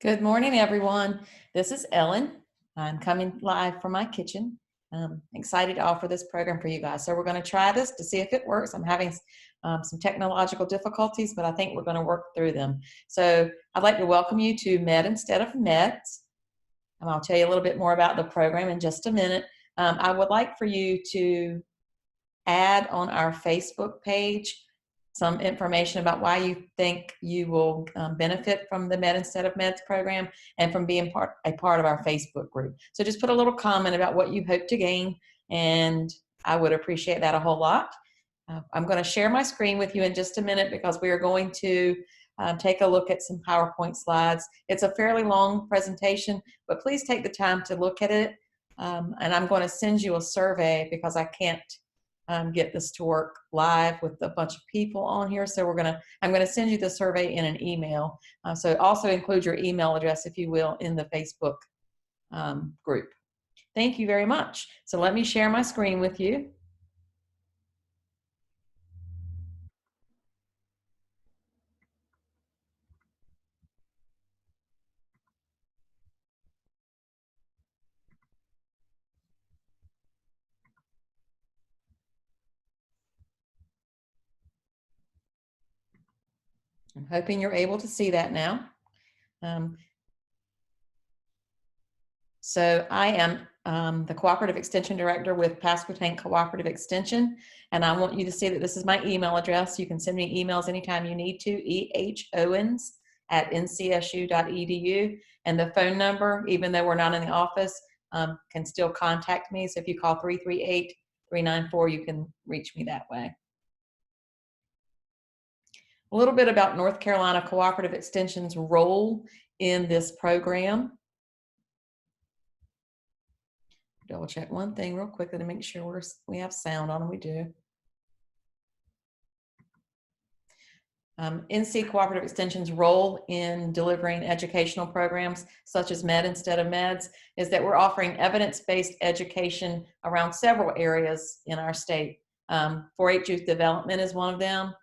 Good morning, everyone. This is Ellen. I'm coming live from my kitchen. I'm excited to offer this program for you guys. So we're going to try this to see if it works. I'm having some technological difficulties, but I think we're going to work through them. So I'd like to welcome you to Med Instead of Meds. I'll tell you a little bit more about the program in just a minute. I would like for you to add on our Facebook page some information about why you think you will benefit from the Med Instead of Meds program and from being a part of our Facebook group. So just put a little comment about what you hope to gain, and I would appreciate that a whole lot. I'm going to share my screen with you in just a minute because we are going to take a look at some PowerPoint slides. It's a fairly long presentation, but please take the time to look at it. And I'm going to send you a survey because I can't get this to work live with a bunch of people on here. So I'm going to send you the survey in an email. So also include your email address, if you will, in the Facebook group. Thank you very much. So let me share my screen with you. I'm hoping you're able to see that now. So I am the Cooperative Extension Director with Pasquotank Cooperative Extension, and I want you to see that this is my email address. You can send me emails anytime you need to, ehowens@ncsu.edu, and the phone number, even though we're not in the office, can still contact me. So if you call 338-394, you can reach me that way. A little bit about North Carolina Cooperative Extension's role in this program. Double check one thing real quickly to make sure we have sound on, and we do. NC Cooperative Extension's role in delivering educational programs such as Med Instead of Meds is that we're offering evidence-based education around several areas in our state. 4-H youth development is one of them.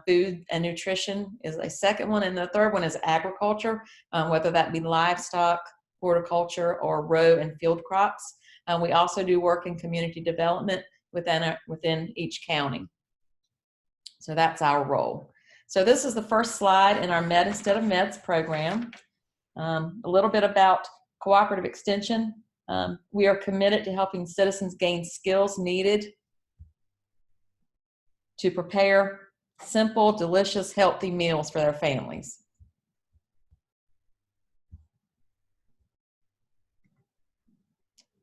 Food and nutrition is a second one, and the third one is agriculture, whether that be livestock, horticulture, or row and field crops. We also do work in community development within each county. So that's our role. So this is the first slide in our Med Instead of Meds program. A little bit about cooperative extension. We are committed to helping citizens gain skills needed to prepare simple, delicious, healthy meals for their families.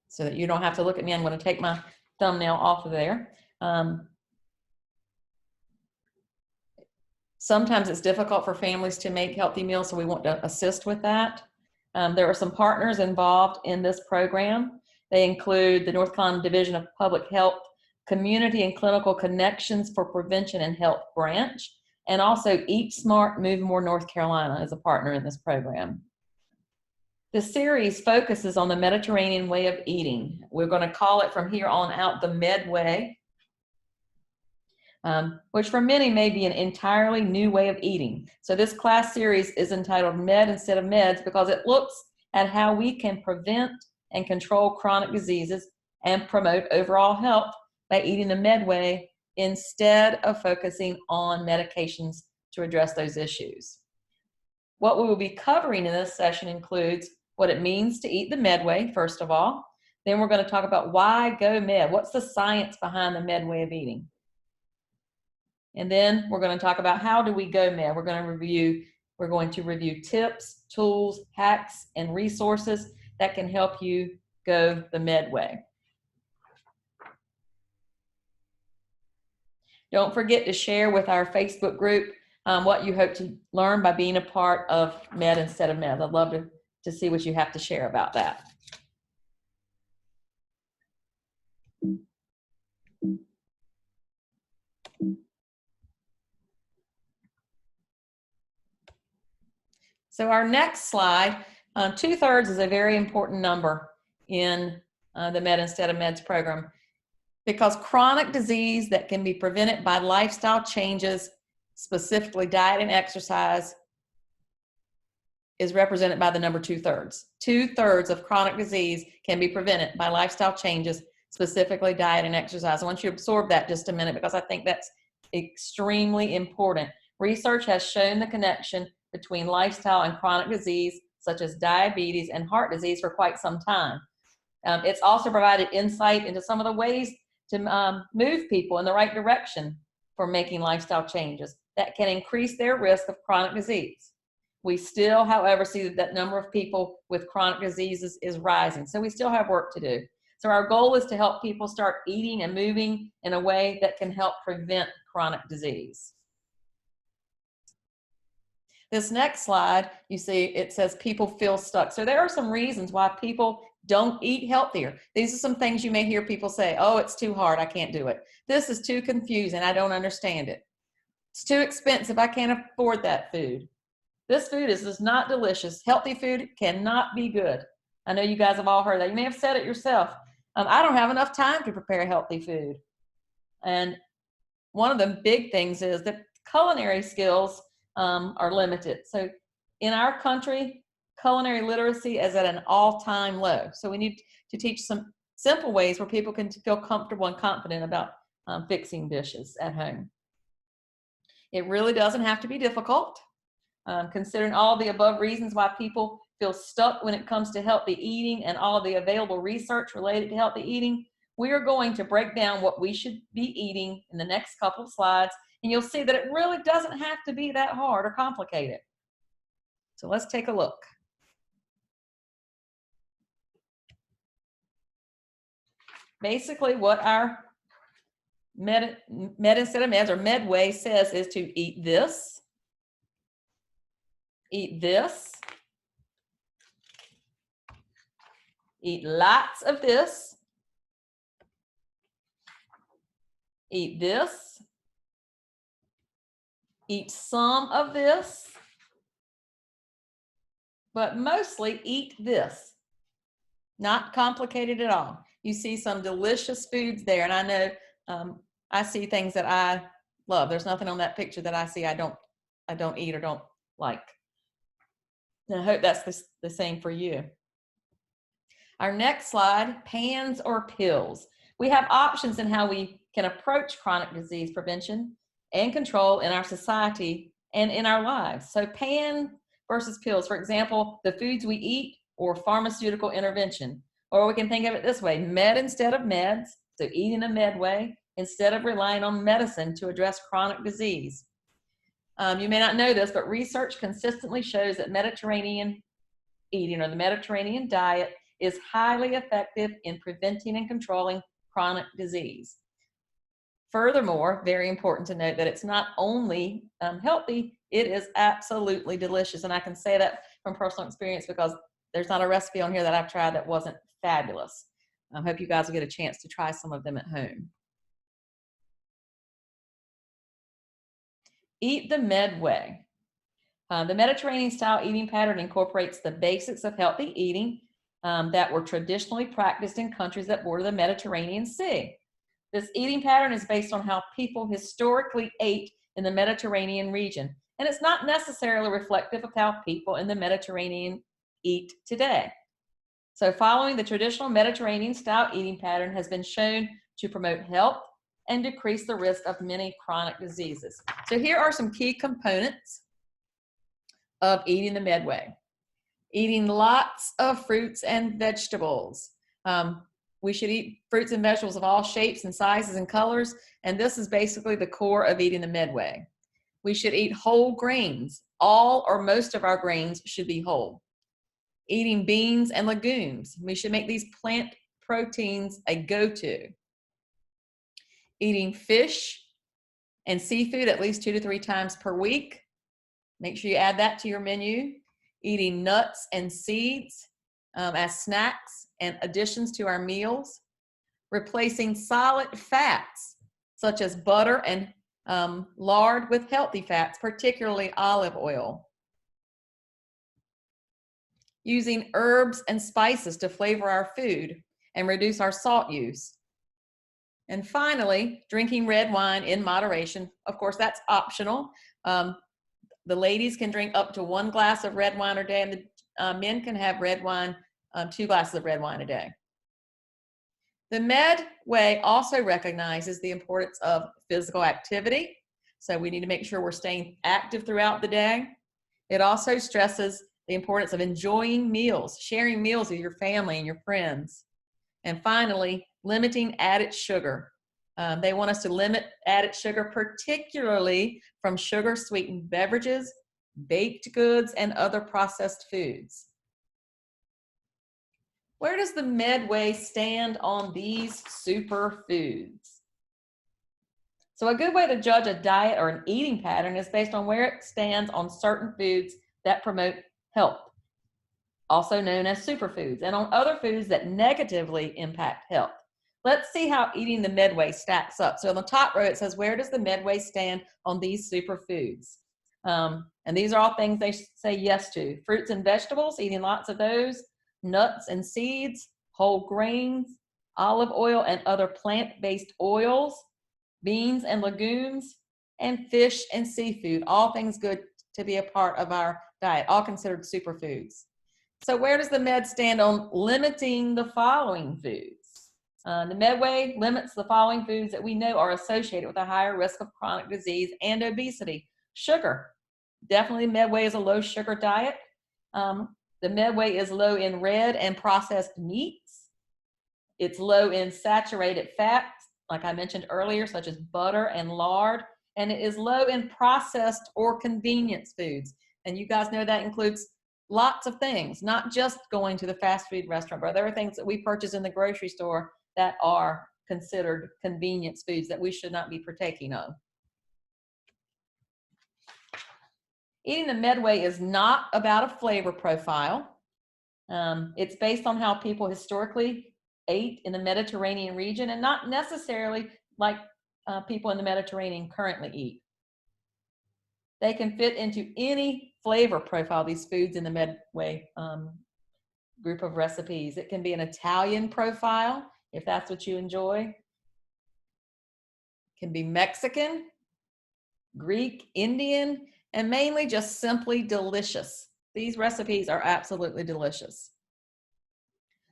So that you don't have to look at me, I'm going to take my thumbnail off of there. Sometimes it's difficult for families to make healthy meals, so we want to assist with that. There are some partners involved in this program. They include the North Carolina Division of Public Health Community and Clinical Connections for Prevention and Health branch, and also Eat Smart, Move More North Carolina is a partner in this program. The series focuses on the Mediterranean way of eating. We're going to call it from here on out the Med Way, which for many may be an entirely new way of eating. So this class series is entitled Med Instead of Meds because it looks at how we can prevent and control chronic diseases and promote overall health by eating the Med Way instead of focusing on medications to address those issues. What we will be covering in this session includes what it means to eat the Med Way, first of all. Then we're going to talk about why go Med. What's the science behind the Med Way of eating? And then we're going to talk about how do we go Med. We're going to review tips, tools, hacks, and resources that can help you go the Med Way. Don't forget to share with our Facebook group what you hope to learn by being a part of Med Instead of Meds. I'd love to see what you have to share about that. So our next slide, 2/3 is a very important number in the Med Instead of Meds program because chronic disease that can be prevented by lifestyle changes, specifically diet and exercise, is represented by the number 2/3. 2/3 of chronic disease can be prevented by lifestyle changes, specifically diet and exercise. I want you to absorb that just a minute because I think that's extremely important. Research has shown the connection between lifestyle and chronic disease, such as diabetes and heart disease, for quite some time. It's also provided insight into some of the ways to move people in the right direction for making lifestyle changes that can increase their risk of chronic disease. We still, however, see that number of people with chronic diseases is rising. So we still have work to do. So our goal is to help people start eating and moving in a way that can help prevent chronic disease. This next slide, you see, it says people feel stuck. So there are some reasons why people don't eat healthier. These are some things you may hear people say, oh, it's too hard, I can't do it. This is too confusing, I don't understand it. It's too expensive, I can't afford that food. This food is not delicious. Healthy food cannot be good. I know you guys have all heard that. You may have said it yourself. I don't have enough time to prepare healthy food. And one of the big things is that culinary skills are limited. So in our country, culinary literacy is at an all-time low. So we need to teach some simple ways where people can feel comfortable and confident about fixing dishes at home. It really doesn't have to be difficult. Considering all the above reasons why people feel stuck when it comes to healthy eating and all of the available research related to healthy eating, we are going to break down what we should be eating in the next couple of slides, and you'll see that it really doesn't have to be that hard or complicated. So let's take a look. Basically, what our med instead of meds or Medway says is to eat this, eat this, eat lots of this, eat this, eat some of this, but mostly eat this. Not complicated at all. You see some delicious foods there, and I know I see things that I love. There's nothing on that picture that I see I don't eat or don't like. And I hope that's the same for you. Our next slide, pans or pills. We have options in how we can approach chronic disease prevention and control in our society and in our lives. So pan versus pills, for example, the foods we eat or pharmaceutical intervention. Or we can think of it this way, med instead of meds, so eating a med way instead of relying on medicine to address chronic disease. You may not know this, but research consistently shows that Mediterranean eating or the Mediterranean diet is highly effective in preventing and controlling chronic disease. Furthermore, very important to note that it's not only healthy, it is absolutely delicious. And I can say that from personal experience because there's not a recipe on here that I've tried that wasn't fabulous. I hope you guys will get a chance to try some of them at home. Eat the Med way. The Mediterranean style eating pattern incorporates the basics of healthy eating that were traditionally practiced in countries that border the Mediterranean Sea. This eating pattern is based on how people historically ate in the Mediterranean region, and it's not necessarily reflective of how people in the Mediterranean eat today. So following the traditional Mediterranean style eating pattern has been shown to promote health and decrease the risk of many chronic diseases. So here are some key components of eating the Med way. Eating lots of fruits and vegetables. We should eat fruits and vegetables of all shapes and sizes and colors, and this is basically the core of eating the Med way. We should eat whole grains. All or most of our grains should be whole. Eating beans and legumes. We should make these plant proteins a go-to. Eating fish and seafood at least 2 to 3 times per week. Make sure you add that to your menu. Eating nuts and seeds as snacks and additions to our meals. Replacing solid fats such as butter and lard with healthy fats, particularly olive oil. Using herbs and spices to flavor our food and reduce our salt use. And finally, drinking red wine in moderation. Of course, that's optional. the ladies can drink up to 1 glass of red wine a day, and the men can have red wine, 2 glasses of red wine a day. The Med Way also recognizes the importance of physical activity. So we need to make sure we're staying active throughout the day. It also stresses the importance of enjoying meals, sharing meals with your family and your friends. And finally, limiting added sugar. They want us to limit added sugar, particularly from sugar-sweetened beverages, baked goods, and other processed foods. Where does the Med Way stand on these superfoods? So a good way to judge a diet or an eating pattern is based on where it stands on certain foods that promote health, also known as superfoods, and on other foods that negatively impact health. Let's see how eating the Med Way stacks up. So on the top row, it says, where does the Med Way stand on these superfoods? And these are all things they say yes to. Fruits and vegetables, eating lots of those. Nuts and seeds, whole grains, olive oil and other plant-based oils, beans and legumes, and fish and seafood, all things good to be a part of our diet, all considered superfoods. So where does the Med stand on limiting the following foods? The Med Way limits the following foods that we know are associated with a higher risk of chronic disease and obesity. Sugar, definitely Med Way is a low sugar diet. The Med Way is low in red and processed meats. It's low in saturated fats, like I mentioned earlier, such as butter and lard. And it is low in processed or convenience foods. And you guys know that includes lots of things, not just going to the fast food restaurant, but there are things that we purchase in the grocery store that are considered convenience foods that we should not be partaking of. Eating the Med Way is not about a flavor profile. It's based on how people historically ate in the Mediterranean region and not necessarily like people in the Mediterranean currently eat. They can fit into any flavor profile, these foods in the Med Way group of recipes. It can be an Italian profile, if that's what you enjoy. It can be Mexican, Greek, Indian, and mainly just simply delicious. These recipes are absolutely delicious.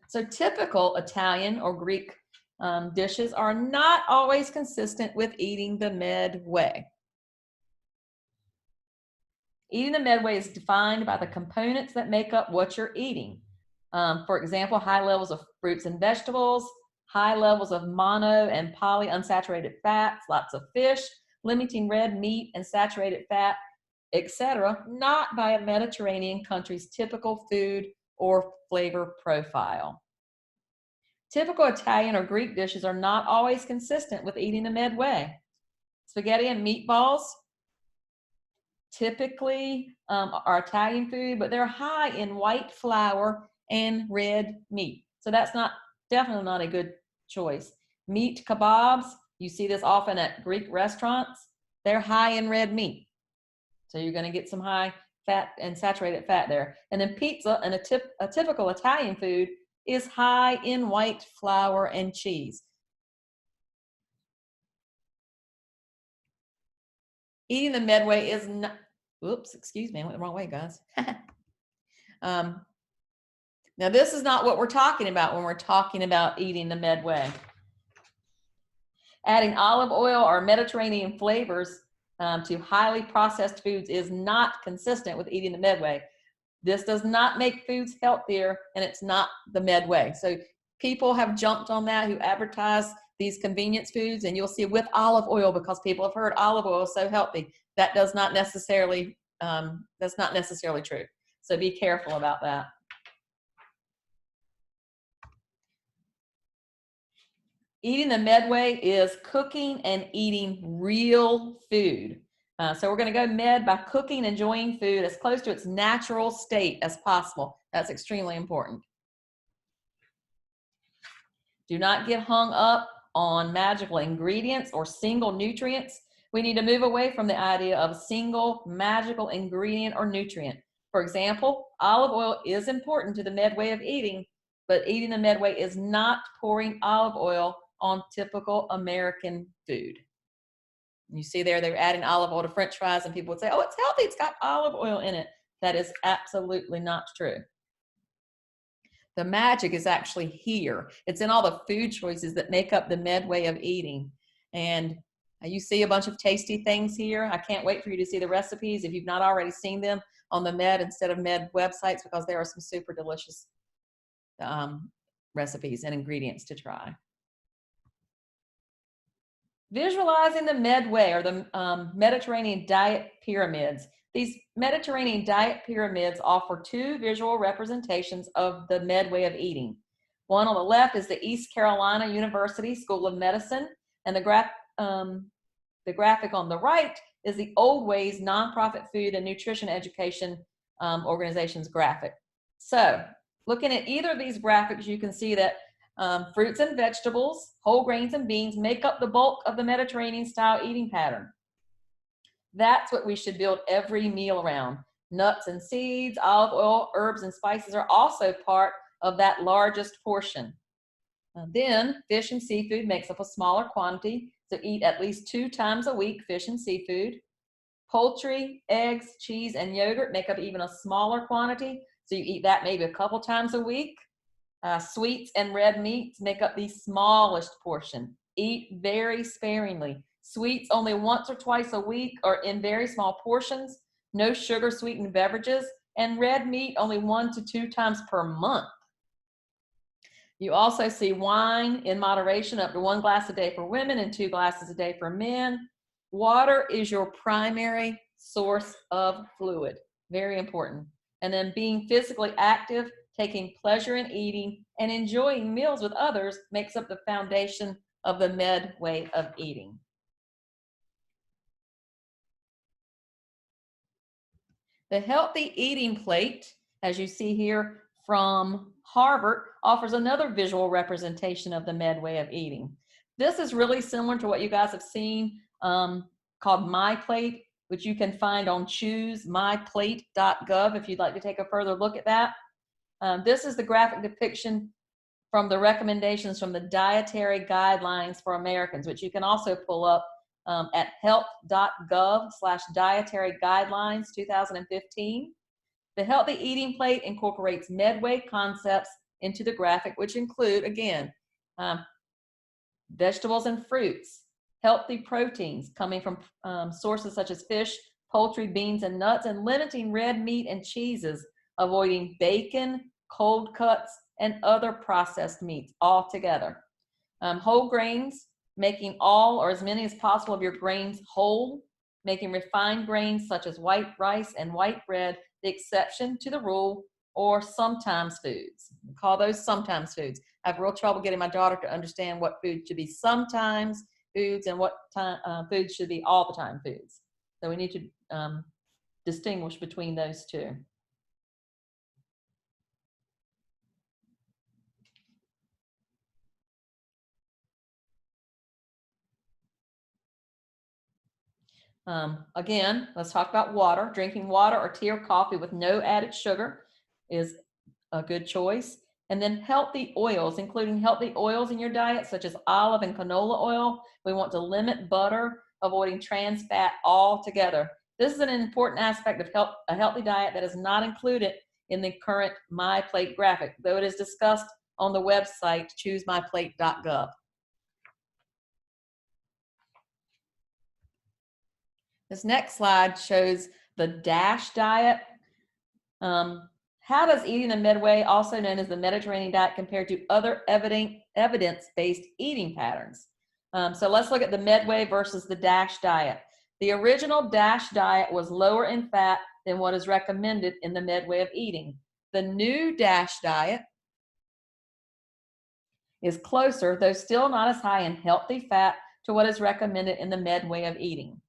So typical Italian or Greek dishes are not always consistent with eating the Med Way. Eating the Med Way is defined by the components that make up what you're eating. For example, high levels of fruits and vegetables, high levels of mono and polyunsaturated fats, lots of fish, limiting red meat and saturated fat, etc., not by a Mediterranean country's typical food or flavor profile. Typical Italian or Greek dishes are not always consistent with eating the Med Way. Spaghetti and meatballs typically are Italian food, but they're high in white flour and red meat. So that's definitely not a good choice. Meat kebabs, you see this often at Greek restaurants, they're high in red meat. So you're going to get some high fat and saturated fat there. And then pizza, and a typical Italian food, is high in white flour and cheese. Eating the Med Way is not, oops, excuse me, I went the wrong way, guys. Now this is not what we're talking about when we're talking about eating the Med Way. Adding olive oil or Mediterranean flavors to highly processed foods is not consistent with eating the Med Way. This does not make foods healthier, and it's not the Med Way. So people have jumped on that who advertise these convenience foods, and you'll see with olive oil, because people have heard olive oil is so healthy. That does not necessarily, that's not necessarily true. So be careful about that. Eating the Med Way is cooking and eating real food. So we're going to go Med by cooking and enjoying food as close to its natural state as possible. That's extremely important. Do not get hung up on magical ingredients or single nutrients. We need to move away from the idea of a single magical ingredient or nutrient. For example, olive oil is important to the Med Way of eating, but eating the Med Way is not pouring olive oil on typical American food. You see there, they're adding olive oil to French fries, and people would say, oh, it's healthy, it's got olive oil in it. That is absolutely not true. The magic is actually here. It's in all the food choices that make up the Med way of eating. And you see a bunch of tasty things here. I can't wait for you to see the recipes if you've not already seen them on the Med instead of Med websites, because there are some super delicious recipes and ingredients to try. Visualizing the Med way, or the Mediterranean diet pyramids. These Mediterranean diet pyramids offer two visual representations of the Med way of eating. One on the left is the East Carolina University School of Medicine, and the graphic on the right is the Old Ways Nonprofit Food and Nutrition Education Organization's graphic. So, looking at either of these graphics, you can see that fruits and vegetables, whole grains and beans make up the bulk of the Mediterranean style eating pattern. That's what we should build every meal around. Nuts and seeds, olive oil, herbs and spices are also part of that largest portion. Then fish and seafood makes up a smaller quantity, so eat at least 2 times a week fish and seafood. Poultry, eggs, cheese, and yogurt make up even a smaller quantity, so you eat that maybe a couple times a week. Sweets and red meats make up the smallest portion. Eat very sparingly. Sweets only once or twice a week or in very small portions. No sugar sweetened beverages. And red meat only 1 to 2 times per month. You also see wine in moderation, up to 1 glass a day for women and 2 glasses a day for men. Water is your primary source of fluid. Very important. And then being physically active, taking pleasure in eating, and enjoying meals with others makes up the foundation of the Med way of eating. The Healthy Eating Plate, as you see here from Harvard, offers another visual representation of the Med way of eating. This is really similar to what you guys have seen called MyPlate, which you can find on choosemyplate.gov if you'd like to take a further look at that. This is the graphic depiction from the recommendations from the Dietary Guidelines for Americans, which you can also pull up at health.gov/dietary guidelines 2015. The Healthy Eating Plate incorporates Medway concepts into the graphic, which include, again, vegetables and fruits, healthy proteins coming from sources such as fish, poultry, beans, and nuts, and limiting red meat and cheeses, avoiding bacon, cold cuts, and other processed meats altogether. Whole grains, making all or as many as possible of your grains whole, making refined grains such as white rice and white bread the exception to the rule, or sometimes foods. We call those sometimes foods. I have real trouble getting my daughter to understand what food should be sometimes foods and what foods should be all the time foods. So we need to distinguish between those two. Again, let's talk about water. Drinking water or tea or coffee with no added sugar is a good choice. And then healthy oils, including healthy oils in your diet, such as olive and canola oil. We want to limit butter, avoiding trans fat altogether. This is an important aspect of a healthy diet that is not included in the current MyPlate graphic, though it is discussed on the website choosemyplate.gov. This next slide shows the DASH diet. How does eating the Medway, also known as the Mediterranean diet, compare to other evidence-based eating patterns? So let's look at the Medway versus the DASH diet. The original DASH diet was lower in fat than what is recommended in the Medway of eating. The new DASH diet is closer, though still not as high in healthy fat, to what is recommended in the Medway of eating.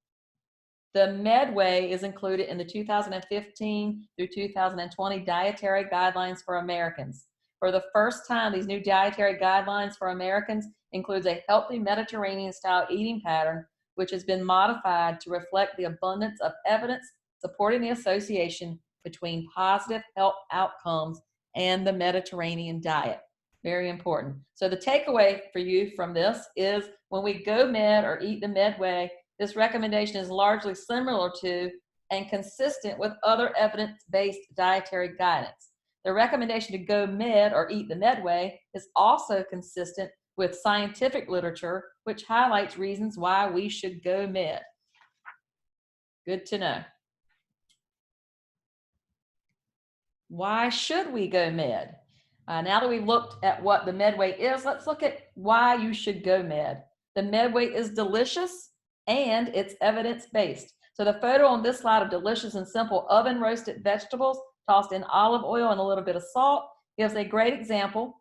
The Medway is included in the 2015 through 2020 Dietary Guidelines for Americans. For the first time, these new Dietary Guidelines for Americans includes a healthy Mediterranean-style eating pattern, which has been modified to reflect the abundance of evidence supporting the association between positive health outcomes and the Mediterranean diet. Very important. So the takeaway for you from this is when we go Med or eat the Medway, this recommendation is largely similar to and consistent with other evidence-based dietary guidance. The recommendation to go med or eat the med way is also consistent with scientific literature, which highlights reasons why we should go med. Good to know. Why should we go med? Now that we've looked at what the Medway is, let's look at why you should go med. The Medway is delicious and it's evidence-based. So the photo on this slide of delicious and simple oven roasted vegetables tossed in olive oil and a little bit of salt gives a great example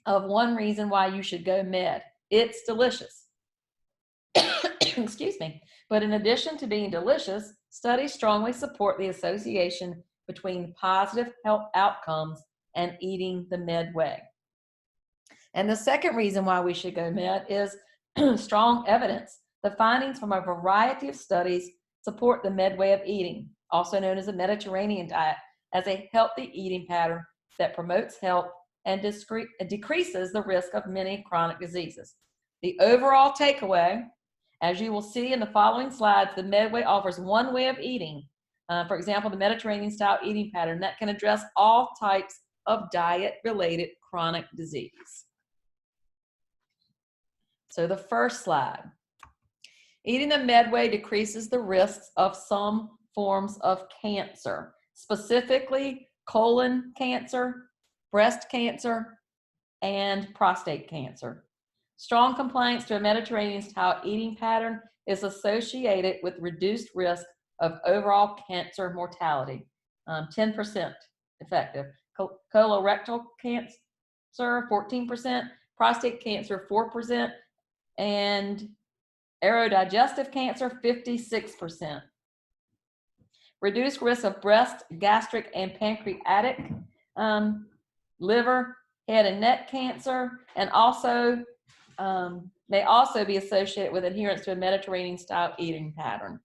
of one reason why you should go med. It's delicious. Excuse me. But in addition to being delicious, studies strongly support the association between positive health outcomes and eating the med way. And the second reason why we should go med is strong evidence. The findings from a variety of studies support the med way of eating, also known as a Mediterranean diet, as a healthy eating pattern that promotes health and decreases the risk of many chronic diseases. The overall takeaway, as you will see in the following slides, the Medway offers one way of eating, for example, the Mediterranean style eating pattern that can address all types of diet-related chronic disease. So the first slide. Eating the Medway decreases the risks of some forms of cancer, specifically colon cancer, breast cancer, and prostate cancer. Strong compliance to a Mediterranean style eating pattern is associated with reduced risk of overall cancer mortality, 10% effective. Colorectal cancer, 14%, prostate cancer, 4%, and aerodigestive cancer, 56%. Reduced risk of breast, gastric, and pancreatic, liver, head and neck cancer, and also may also be associated with adherence to a Mediterranean style eating pattern.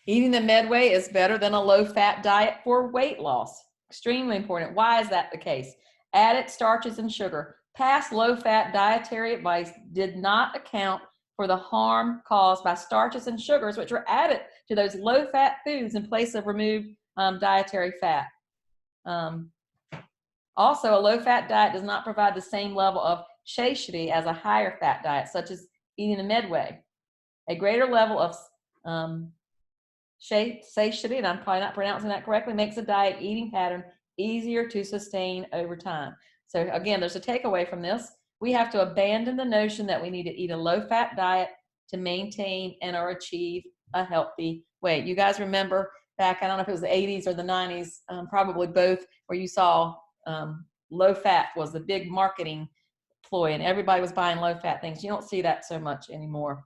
Eating the Medway is better than a low-fat diet for weight loss. Extremely important. Why is that the case? Added starches and sugar. Past low-fat dietary advice did not account for the harm caused by starches and sugars, which were added to those low-fat foods in place of removed dietary fat. Also, a low-fat diet does not provide the same level of satiety as a higher fat diet, such as eating the Medway. A greater level of satiety, and I'm probably not pronouncing that correctly, makes a diet eating pattern easier to sustain over time. So again, there's a takeaway from this. We have to abandon the notion that we need to eat a low-fat diet to maintain and or achieve a healthy weight. You guys remember back, I don't know if it was the 80s or the 90s, probably both, where you saw low-fat was the big marketing ploy and everybody was buying low-fat things. You don't see that so much anymore.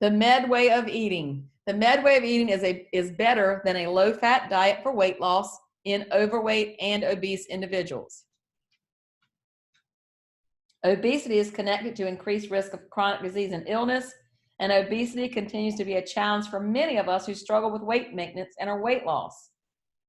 The Medway of eating. The Medway of eating is better than a low-fat diet for weight loss in overweight and obese individuals. Obesity is connected to increased risk of chronic disease and illness, and obesity continues to be a challenge for many of us who struggle with weight maintenance and our weight loss.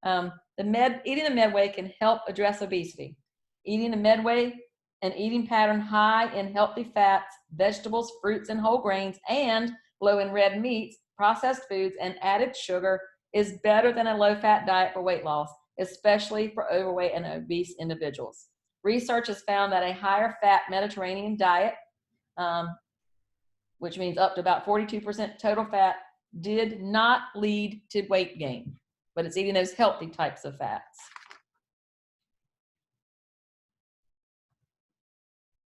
Eating the Medway can help address obesity. Eating the Medway, an eating pattern high in healthy fats, vegetables, fruits, and whole grains, and low in red meats, processed foods, and added sugar is better than a low-fat diet for weight loss, especially for overweight and obese individuals. Research has found that a higher fat Mediterranean diet, which means up to about 42% total fat, did not lead to weight gain, but it's eating those healthy types of fats.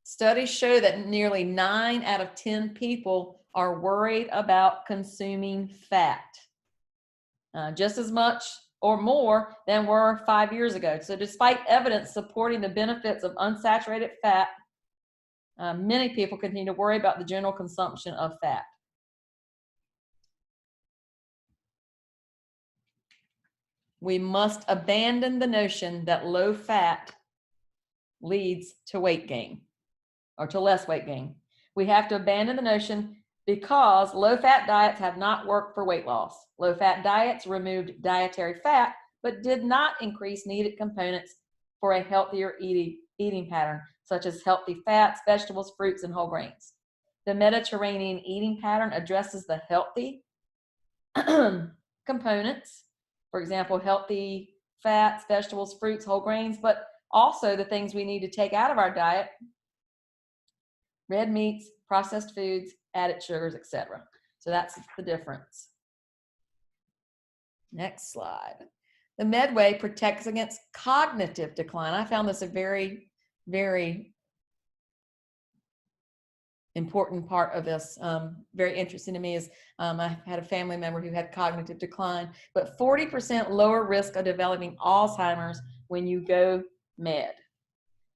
Studies show that nearly 9 out of 10 people are worried about consuming fat, just as much or more than were 5 years ago. So despite evidence supporting the benefits of unsaturated fat, many people continue to worry about the general consumption of fat. We must abandon the notion that low fat leads to weight gain or to less weight gain. We have to abandon the notion because low-fat diets have not worked for weight loss. Low-fat diets removed dietary fat, but did not increase needed components for a healthier eating pattern, such as healthy fats, vegetables, fruits, and whole grains. The Mediterranean eating pattern addresses the healthy components, for example, healthy fats, vegetables, fruits, whole grains, but also the things we need to take out of our diet: red meats, processed foods, added sugars, etc. So that's the difference. Next slide. The Medway protects against cognitive decline. I found this a very, very important part of this. Very interesting to me is I had a family member who had cognitive decline, but 40% lower risk of developing Alzheimer's when you go med.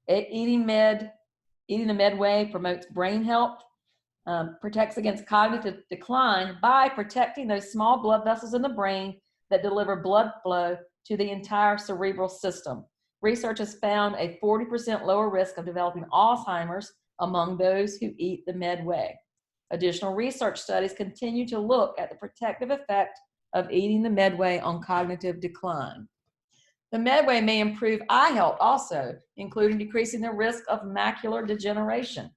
Eating the Medway promotes brain health, protects against cognitive decline by protecting those small blood vessels in the brain that deliver blood flow to the entire cerebral system. Research has found a 40% lower risk of developing Alzheimer's among those who eat the Medway. Additional research studies continue to look at the protective effect of eating the Medway on cognitive decline. The Medway may improve eye health also, including decreasing the risk of macular degeneration.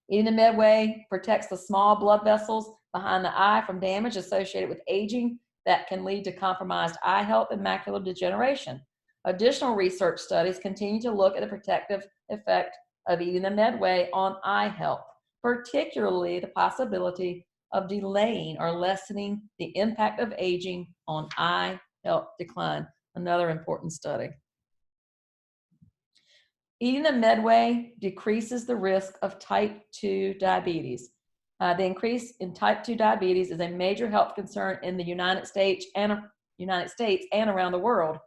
Eating the Medway protects the small blood vessels behind the eye from damage associated with aging that can lead to compromised eye health and macular degeneration. Additional research studies continue to look at the protective effect of eating the Medway on eye health, particularly the possibility of delaying or lessening the impact of aging on eye health decline. Another important study. Eating the Medway decreases the risk of type 2 diabetes. The increase in type 2 diabetes is a major health concern in the United States and around the world.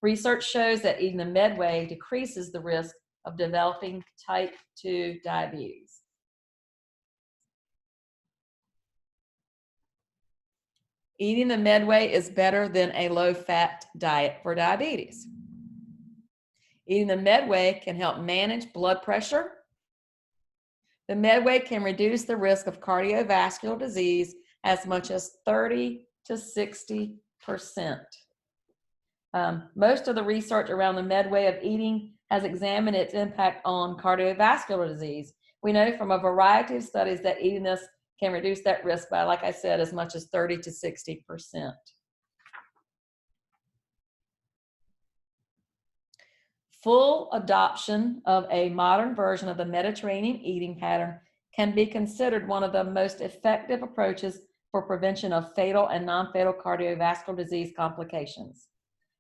Research shows that eating the Medway decreases the risk of developing type 2 diabetes. Eating the Medway is better than a low-fat diet for diabetes. Eating the Medway can help manage blood pressure. The Medway can reduce the risk of cardiovascular disease as much as 30 to 60%. Most of the research around the Medway of eating has examined its impact on cardiovascular disease. We know from a variety of studies that eating this can reduce that risk by, like I said, as much as 30 to 60%. Full adoption of a modern version of the Mediterranean eating pattern can be considered one of the most effective approaches for prevention of fatal and non-fatal cardiovascular disease complications.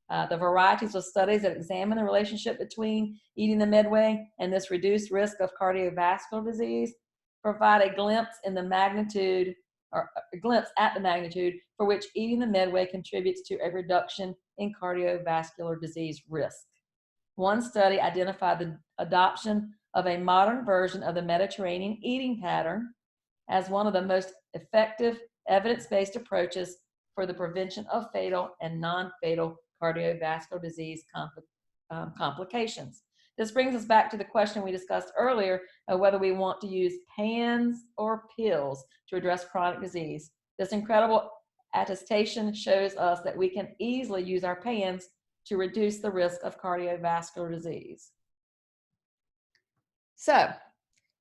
The varieties of studies that examine the relationship between eating the Medway and this reduced risk of cardiovascular disease provide a glimpse at the magnitude for which eating the Medway contributes to a reduction in cardiovascular disease risk. One study identified the adoption of a modern version of the Mediterranean eating pattern as one of the most effective evidence-based approaches for the prevention of fatal and non-fatal cardiovascular disease complications. This brings us back to the question we discussed earlier of whether we want to use pans or pills to address chronic disease. This incredible attestation shows us that we can easily use our pans to reduce the risk of cardiovascular disease. So,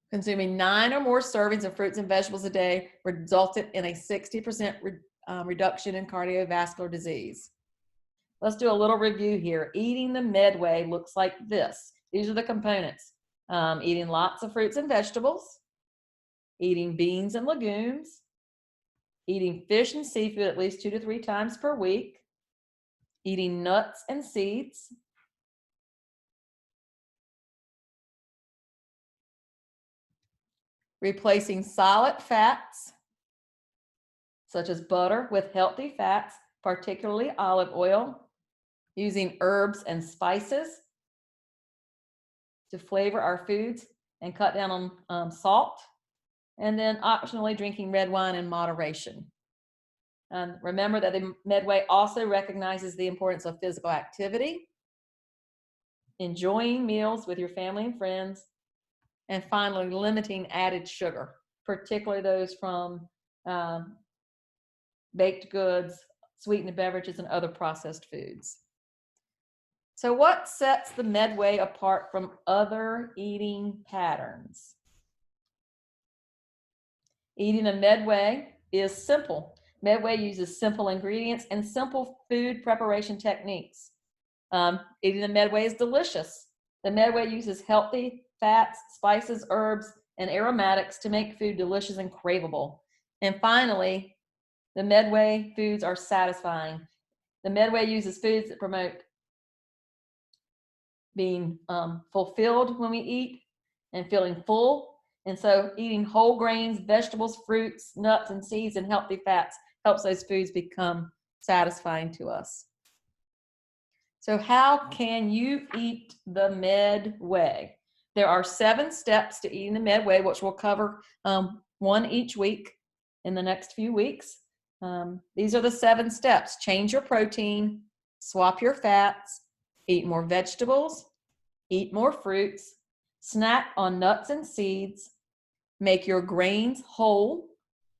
consuming 9 or more servings of fruits and vegetables a day resulted in a 60% reduction in cardiovascular disease. Let's do a little review here. Eating the Medway looks like this. These are the components. Eating lots of fruits and vegetables, eating beans and legumes, eating fish and seafood at least 2 to 3 times per week, eating nuts and seeds, replacing solid fats, such as butter, with healthy fats, particularly olive oil, using herbs and spices to flavor our foods and cut down on salt, and then optionally drinking red wine in moderation. Remember that the Medway also recognizes the importance of physical activity, enjoying meals with your family and friends, and finally limiting added sugar, particularly those from baked goods, sweetened beverages, and other processed foods. So what sets the Medway apart from other eating patterns? Eating a Medway is simple. Medway uses simple ingredients and simple food preparation techniques. Eating a Medway is delicious. The Medway uses healthy fats, spices, herbs, and aromatics to make food delicious and craveable. And finally, the Medway foods are satisfying. The Medway uses foods that promote being fulfilled when we eat and feeling full. And so eating whole grains, vegetables, fruits, nuts, and seeds, and healthy fats helps those foods become satisfying to us. So how can you eat the Medway? There are 7 steps to eating the Medway, which we'll cover one each week in the next few weeks. These are the 7 steps. Change your protein, swap your fats, eat more vegetables, eat more fruits, snack on nuts and seeds, make your grains whole,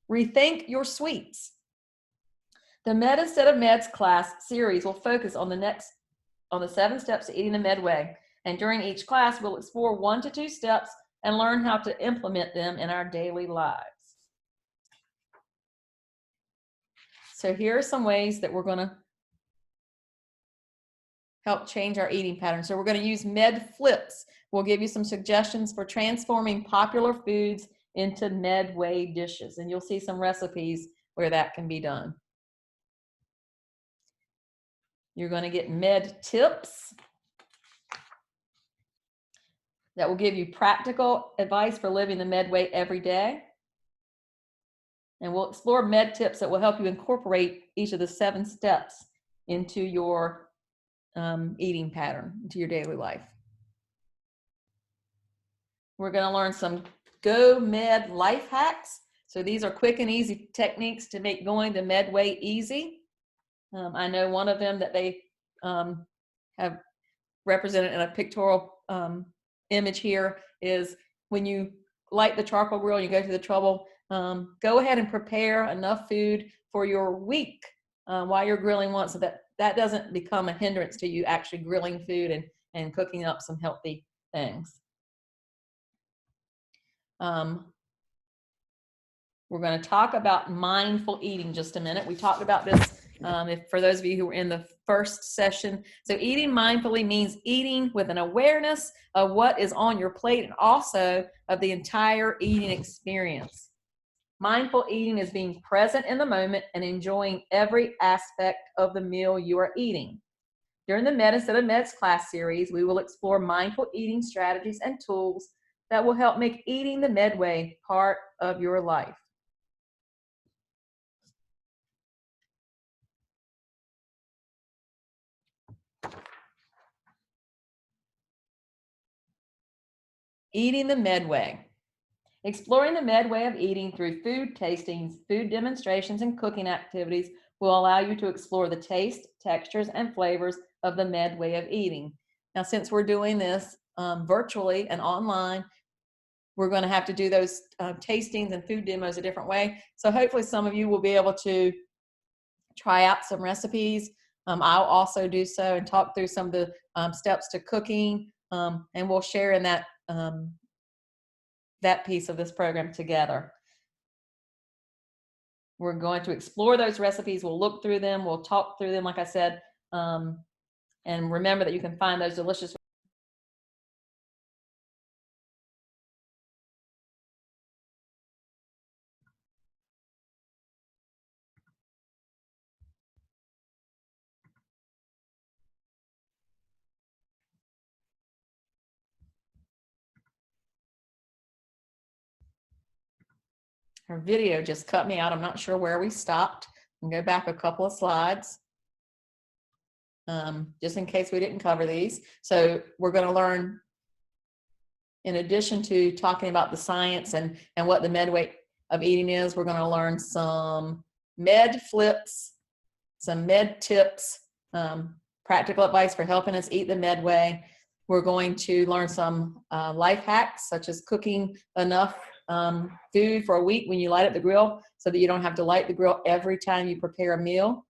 rethink your sweets. The Med Instead of Meds class series will focus on the 7 steps to eating the Medway. And during each class, we'll explore 1 to 2 steps and learn how to implement them in our daily lives. So here are some ways that we're going to help change our eating patterns. So we're going to use Med Flips. We'll give you some suggestions for transforming popular foods into Medway dishes. And you'll see some recipes where that can be done. You're going to get Med Tips that will give you practical advice for living the Medway every day. And we'll explore Med Tips that will help you incorporate each of the 7 steps into your eating pattern, into your daily life. We're going to learn some Go Med life hacks. So these are quick and easy techniques to make going the Medway easy. I know one of them that they have represented in a pictorial image here is when you light the charcoal grill and you go through the trouble, go ahead and prepare enough food for your week while you're grilling once, so that doesn't become a hindrance to you actually grilling food and cooking up some healthy things. We're going to talk about mindful eating just a minute. We talked about this for those of you who were in the first session. So eating mindfully means eating with an awareness of what is on your plate and also of the entire eating experience. Mindful eating is being present in the moment and enjoying every aspect of the meal you are eating. During the Med Instead of Meds class series, we will explore mindful eating strategies and tools that will help make eating the Medway part of your life. Eating the Medway. Exploring the Medway of eating through food tastings, food demonstrations, and cooking activities will allow you to explore the taste, textures, and flavors of the Medway of eating. Now, since we're doing this virtually and online, we're going to have to do those tastings and food demos a different way. So hopefully some of you will be able to try out some recipes. I'll also do so and talk through some of the steps to cooking, and we'll share in that that piece of this program together. We're going to explore those recipes. We'll look through them. We'll talk through them, like I said, and remember that you can find those delicious Our video just cut me out. I'm not sure where we stopped. I'll go back a couple of slides just in case we didn't cover these. So we're going to learn, in addition to talking about the science and what the Medway of eating is, we're going to learn some Med Flips, some Med Tips, practical advice for helping us eat the Medway. We're going to learn some life hacks, such as cooking enough food for a week when you light up the grill so that you don't have to light the grill every time you prepare a meal.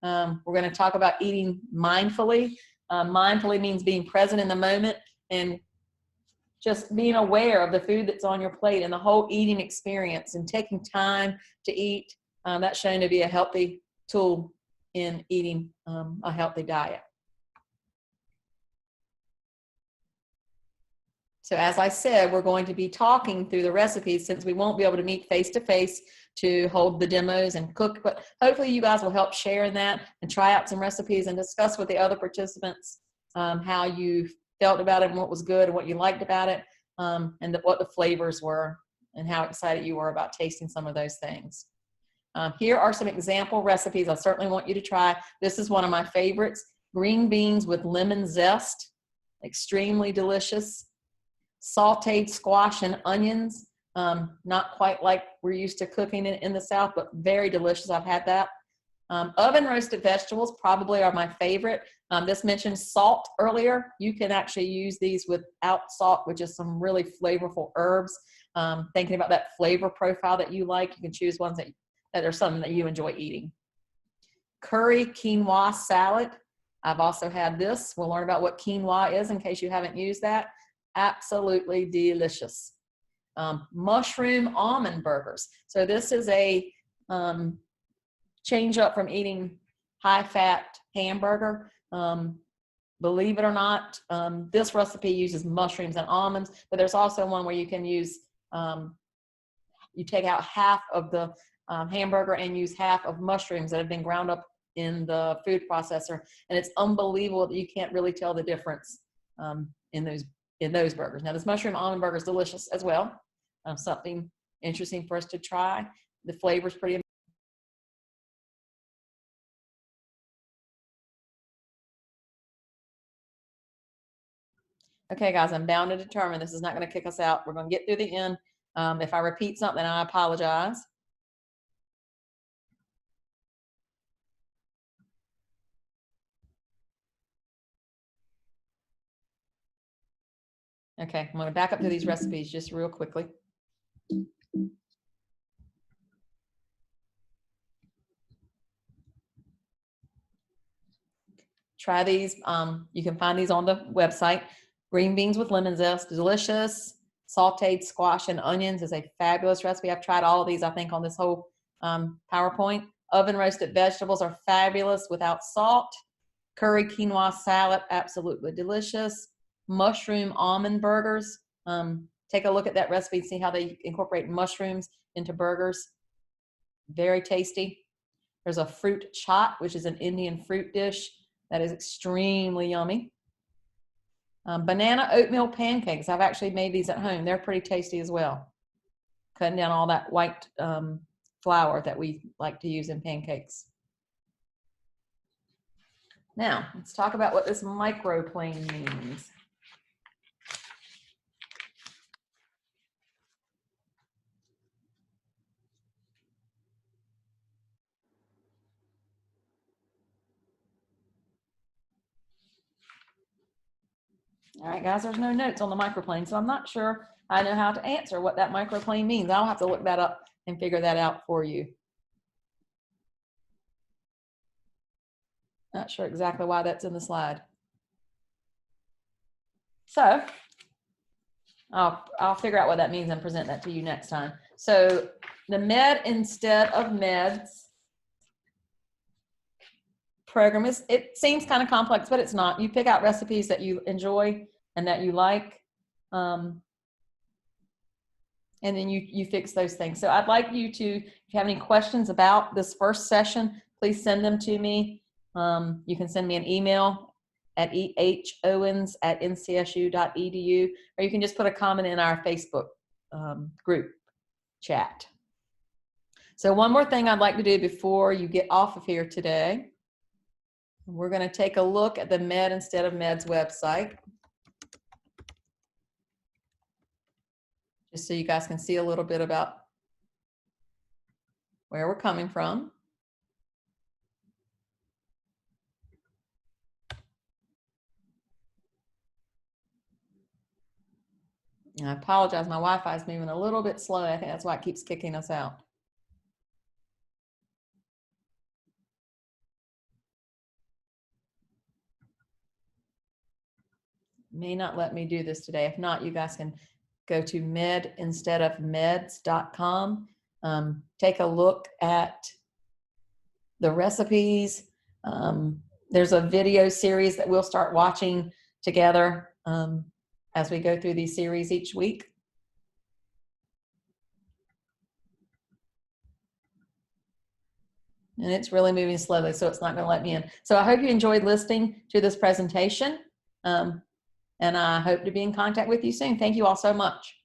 We're going to talk about eating mindfully. Mindfully means being present in the moment and just being aware of the food that's on your plate and the whole eating experience and taking time to eat. That's shown to be a healthy tool in eating a healthy diet. So as I said, we're going to be talking through the recipes since we won't be able to meet face to face to hold the demos and cook, but hopefully you guys will help share in that and try out some recipes and discuss with the other participants how you felt about it and what was good and what you liked about it, and what the flavors were and how excited you were about tasting some of those things. Here are some example recipes I certainly want you to try. This is one of my favorites, green beans with lemon zest, extremely delicious. Sauteed squash and onions, not quite like we're used to cooking in the South, but very delicious. I've had that. Oven roasted vegetables probably are my favorite. This mentioned salt earlier. You can actually use these without salt, which is some really flavorful herbs. Thinking about that flavor profile that you like, you can choose ones that are something that you enjoy eating. Curry quinoa salad. I've also had this. We'll learn about what quinoa is in case you haven't used that. Absolutely delicious. Mushroom almond burgers. So this is a change up from eating high-fat hamburger. Believe it or not, this recipe uses mushrooms and almonds, but there's also one where you can use, you take out half of the hamburger and use half of mushrooms that have been ground up in the food processor, and it's unbelievable that you can't really tell the difference in those burgers. Now, this mushroom almond burger is delicious as well. Something interesting for us to try. The flavor's pretty amazing. Okay, guys, I'm bound and determined this is not going to kick us out. We're going to get through the end. If I repeat something, I apologize. Okay, I'm going to back up to these recipes just real quickly. Try these. You can find these on the website. Green beans with lemon zest, delicious. Sauteed squash and onions is a fabulous recipe. I've tried all of these, I think, on this whole PowerPoint. Oven roasted vegetables are fabulous without salt. Curry quinoa salad, absolutely delicious. Mushroom almond burgers. Take a look at that recipe and see how they incorporate mushrooms into burgers. Very tasty. There's a fruit chaat, which is an Indian fruit dish that is extremely yummy. Banana oatmeal pancakes. I've actually made these at home. They're pretty tasty as well. Cutting down all that white flour that we like to use in pancakes. Now, let's talk about what this microplane means. All right, guys, there's no notes on the microplane, so I'm not sure I know how to answer what that microplane means. I'll have to look that up and figure that out for you. Not sure exactly why that's in the slide. So I'll figure out what that means and present that to you next time. So the med instead of meds program it seems kind of complex, but it's not. You pick out recipes that you enjoy and that you like, and then you fix those things. So I'd like you to, if you have any questions about this first session, please send them to me. You can send me an email at ehowens@ncsu.edu, or you can just put a comment in our Facebook group chat. So one more thing I'd like to do before you get off of here today. We're going to take a look at the Med Instead of Meds website, just so you guys can see a little bit about where we're coming from. And I apologize, my Wi-Fi is moving a little bit slow. I think that's why it keeps kicking us out. may not let me do this today. If not, you guys can go to medinsteadofmeds.com. Take a look at the recipes. There's a video series that we'll start watching together as we go through these series each week. And it's really moving slowly, so it's not going to let me in. So I hope you enjoyed listening to this presentation. And I hope to be in contact with you soon. Thank you all so much.